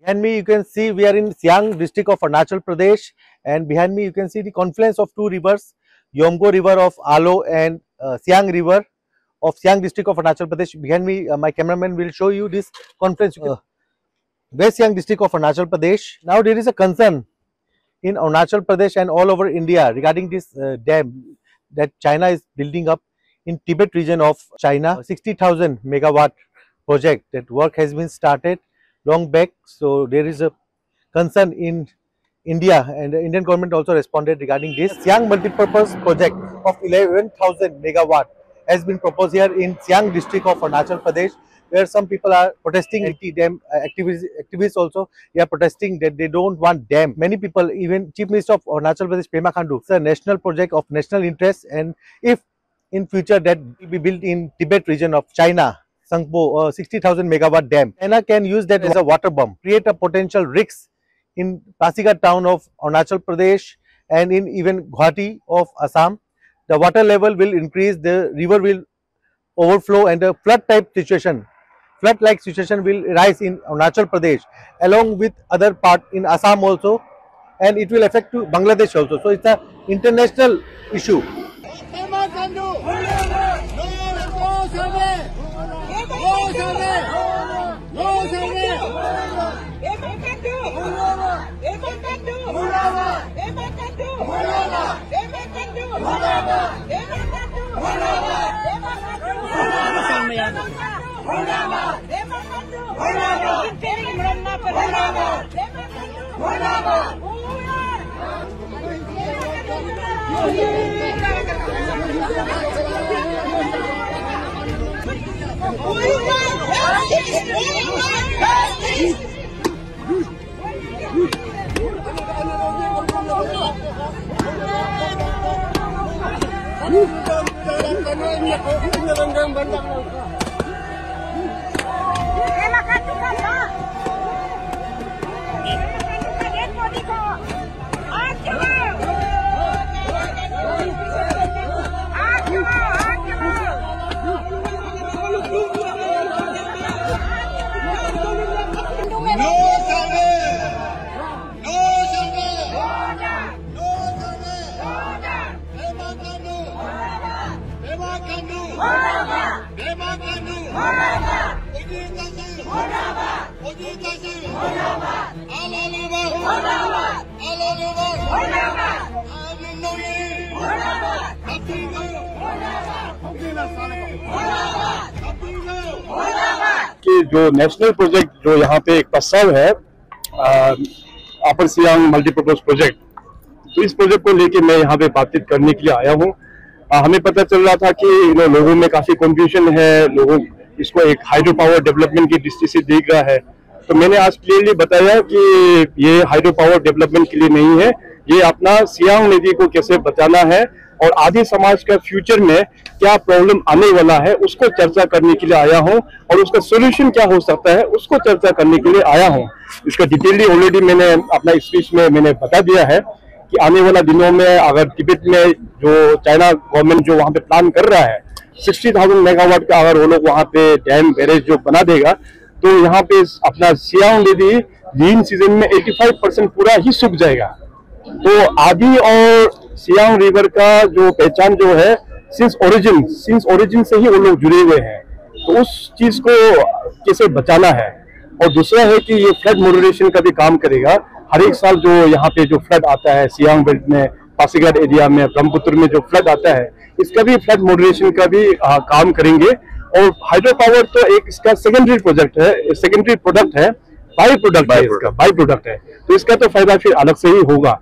Behind me you can see we are in Siang district of Arunachal Pradesh, and behind me you can see the confluence of two rivers, Yomgo river of Alo and Siang river of Siang district of Arunachal Pradesh. Behind me my cameraman will show you this confluence. West Siang district of Arunachal Pradesh. Now there is a concern in Arunachal Pradesh and all over India regarding this dam that China is building up in Tibet region of China. 60,000 megawatt project, that work has been started long back. So there is a concern in India, and the Indian government also responded regarding this. Siang multipurpose project of 11,000 megawatt has been proposed here in Siang district of Arunachal Pradesh, where some people are protesting anti-dam. Activists also, they are protesting that they don't want dam. Many people, even Chief Minister of Arunachal Pradesh Pema Khandu, it's a national project of national interest, and if in future that will be built in Tibet region of China, Sangpo 60,000 megawatt dam, China can use that as a water bomb, create a potential risk in Pasighat town of Arunachal Pradesh and in even Guwahati of Assam. The water level will increase, the river will overflow, and a flood-like situation will rise in Arunachal Pradesh along with other part in Assam also, and it will affect to Bangladesh also. So it's a international issue. कि जो national project जो यहाँ पे एक प्रस्ताव है अपर Siang multipurpose project, तो इस प्रोजेक्ट को लेके मैं यहाँ पे बातचीत करने के लिए आया हूँ। हमें पता चल रहा था कि लोगों में काफी कंफ्यूजन है, लोगों इसको एक हाइड्रो पावर डेवलपमेंट की दृष्टि से देख रहा है। तो मैंने आज क्लियरली बताया कि ये हाइड्रो पावर डेवलपमेंट के लिए नहीं है, ये अपना सियांग नदी को कैसे बचाना है और आदि समाज का फ्यूचर में क्या प्रॉब्लम आने वाला है उसको चर्चा करने के लिए आया हूं, और उसका सोल्यूशन क्या हो सकता है उसको चर्चा करने के लिए आया हूं। इसका डिटेलली ऑलरेडी मैंने अपना स्पीच में मैंने बता दिया है कि आने वाला दिनों में अगर तिब्बत में जो चाइना गवर्नमेंट जो वहां पे प्लान कर रहा है 60,000 मेगावाट का, अगर वो लोग वहां पे डैम बैरेज जो बना देगा तो यहाँ पे अपना सियांग नदी लीन सीजन में 85% पूरा ही सूख जाएगा। तो आदि और सियांग रिवर का जो पहचान जो है सिंस ओरिजिन से ही वो लोग जुड़े हुए हैं, तो उस चीज को कैसे बचाना है। और दूसरा है कि ये फ्लड मॉडरेशन का भी काम करेगा। हर एक साल जो यहाँ पे जो फ्लड आता है सियांग बेल्ट में, पासीघाट एरिया में, ब्रह्मपुत्र में जो फ्लड आता है, इसका भी फ्लड मॉडरेशन का भी काम करेंगे। और हाइड्रो पावर तो एक इसका सेकेंडरी प्रोजेक्ट है, सेकेंडरी प्रोडक्ट है, बाई प्रोडक्ट है, तो इसका तो फायदा फिर अलग से ही होगा।